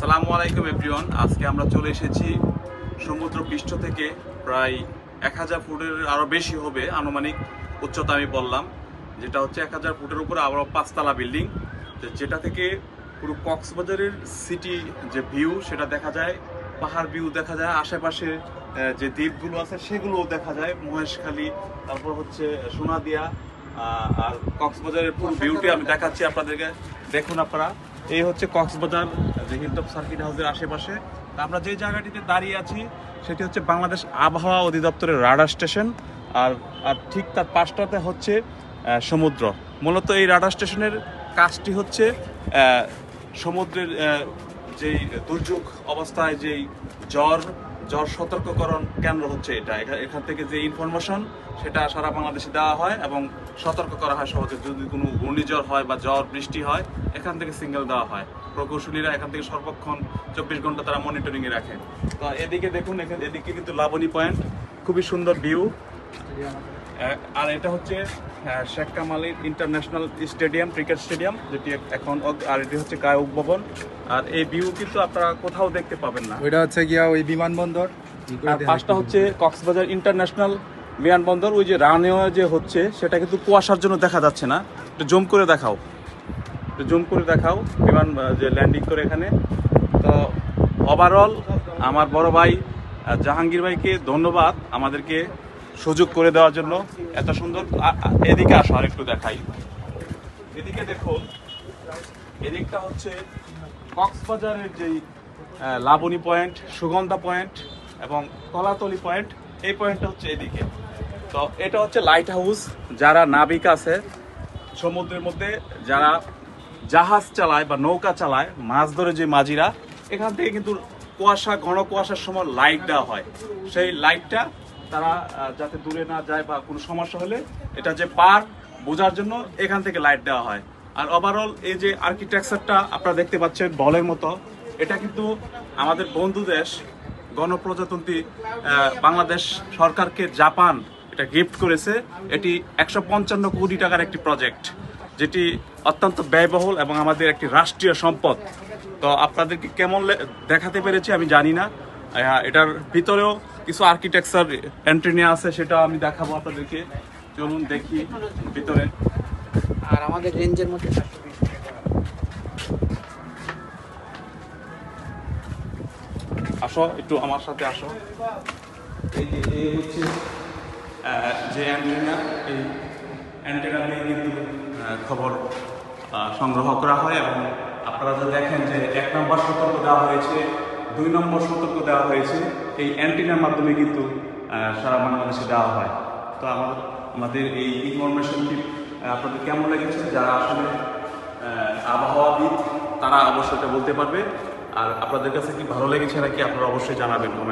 আসসালামু আলাইকুম এভরিওয়ান। আজকে আমরা চলে এসেছি সমুদ্র পৃষ্ঠ থেকে প্রায় 1000 ফুটের আরও বেশি হবে আনুমানিক উচ্চতা। আমি বললাম যেটা হচ্ছে 1000 ফুটের উপরে আবারও 5 তলা বিল্ডিং, যেটা থেকে পুরো কক্সবাজারের সিটি যে ভিউ সেটা দেখা যায়, পাহাড় ভিউ দেখা যায়, আশেপাশে যে দ্বীপগুলো আছে সেগুলোও দেখা যায়, মহেশখালী, তারপর হচ্ছে সোনাদিয়া, আর কক্সবাজারের পুরো ভিউটি আমি দেখাচ্ছি আপনাদেরকে। দেখুন আপনারা, এই হচ্ছে কক্সবাজার যে হিলটপ সার্কিট হাউসের আশেপাশে। আমরা যে জায়গাটিতে দাঁড়িয়ে আছি সেটি হচ্ছে বাংলাদেশ আবহাওয়া অধিদপ্তরের রাডার স্টেশন, আর ঠিক তার পাশটাতে হচ্ছে সমুদ্র। মূলত এই রাডার স্টেশনের কাজটি হচ্ছে সমুদ্রের যেই দুর্যোগ অবস্থায় যেই জ্বর সতর্ককরণ কেন্দ্র হচ্ছে এটা। এখান থেকে যে ইনফরমেশন সেটা সারা বাংলাদেশে দেওয়া হয় এবং সতর্ক করা হয় সহজে। যদি কোনো ঘূর্ণিঝড় হয় বা ঝড় বৃষ্টি হয়, এখান থেকে সিগন্যাল দেওয়া হয়। প্রকৌশলীরা এখান থেকে সর্বক্ষণ 24 ঘন্টা তারা মনিটরিংয়ে রাখে। তো এদিকে দেখুন, এদিকে কিন্তু লাবণী পয়েন্ট, খুবই সুন্দর ভিউ। আর এটা হচ্ছে Sheikh Kamal international stadium, cricket stadium, যেটি এখন, আর এটি হচ্ছে কায়ক ভবন। আর এই ভিউ কিন্তু আপনারা কোথাও দেখতে পাবেন না। ওইটা হচ্ছে গিয়া ওই বিমানবন্দর, আর পাশটা হচ্ছে কক্সবাজার ইন্টারন্যাশনাল বিমানবন্দর। ওই যে রানওয়ে যে হচ্ছে সেটা কিন্তু কুয়াশার জন্য দেখা যাচ্ছে না। একটু জুম করে দেখাও, বিমান যে ল্যান্ডিং করে এখানে। তো ওভারঅল আমার বড় ভাই জাহাঙ্গীর ভাইকে ধন্যবাদ আমাদেরকে সুযোগ করে দেওয়ার জন্য। এত সুন্দর। এদিকে আসো, আর একটু দেখাই। এদিকে দেখুন, এদিকটা হচ্ছে কক্সবাজারের যেই লাবণী পয়েন্ট, সুগন্ধা পয়েন্ট এবং কলাতলি পয়েন্ট, এই পয়েন্টটা হচ্ছে এদিকে। তো এটা হচ্ছে লাইট হাউস। যারা নাবিক আছে সমুদ্রের মধ্যে, যারা জাহাজ চালায় বা নৌকা চালায়, মাছ ধরে যে মাঝিরা, এখান থেকে কিন্তু কুয়াশা, ঘন কুয়াশার সময় লাইট দেওয়া হয়। সেই লাইটটা তারা যাতে দূরে না যায় বা কোনো সমস্যা হলে এটা যে পার বোঝার জন্য এখান থেকে লাইট দেওয়া হয়। আর ওভারঅল এই যে আর্কিটেকচারটা আপনারা দেখতে পাচ্ছেন বলের মতো, এটা কিন্তু আমাদের বন্ধু দেশ গণপ্রজাতন্ত্রী বাংলাদেশ সরকারকে জাপান এটা গিফট করেছে। এটি 155 কোটি টাকার একটি প্রজেক্ট, যেটি অত্যন্ত ব্যয়বহুল এবং আমাদের একটি রাষ্ট্রীয় সম্পদ। তো আপনাদেরকে কেমন দেখাতে পেরেছি আমি জানি না। এটার ভিতরেও কিছু আর্কিটেকচার এন্ট্রি নেওয়া আছে, সেটা আমি দেখাবো আপনাদেরকে। চলুন দেখি ভিতরে। আর আমাদের রেঞ্জের মধ্যে আসো, একটু আমার সাথে আসো। এই হচ্ছে যে অ্যান্টেনা, এই অ্যান্টেনা দিয়ে কিন্তু খবর সংগ্রহ করা হয়। এবং আপনারা যে দেখেন যে 1 নম্বর সতর্ক দেওয়া হয়েছে, 2 নম্বর সতর্ক দেওয়া হয়েছে, এই অ্যান্টেনার মাধ্যমে কিন্তু সারা বাংলাদেশে দেওয়া হয়। তো আমাদের এই ইনফরমেশনটি আপনাদের কেমন লেগেছে? যারা আসলে আবহাওয়াবিদ তারা অবশ্যই এটা বলতে পারবে। আর আপনাদের কাছে কি ভালো লেগেছে নাকি আপনারা অবশ্যই জানাবেন কমেন্ট।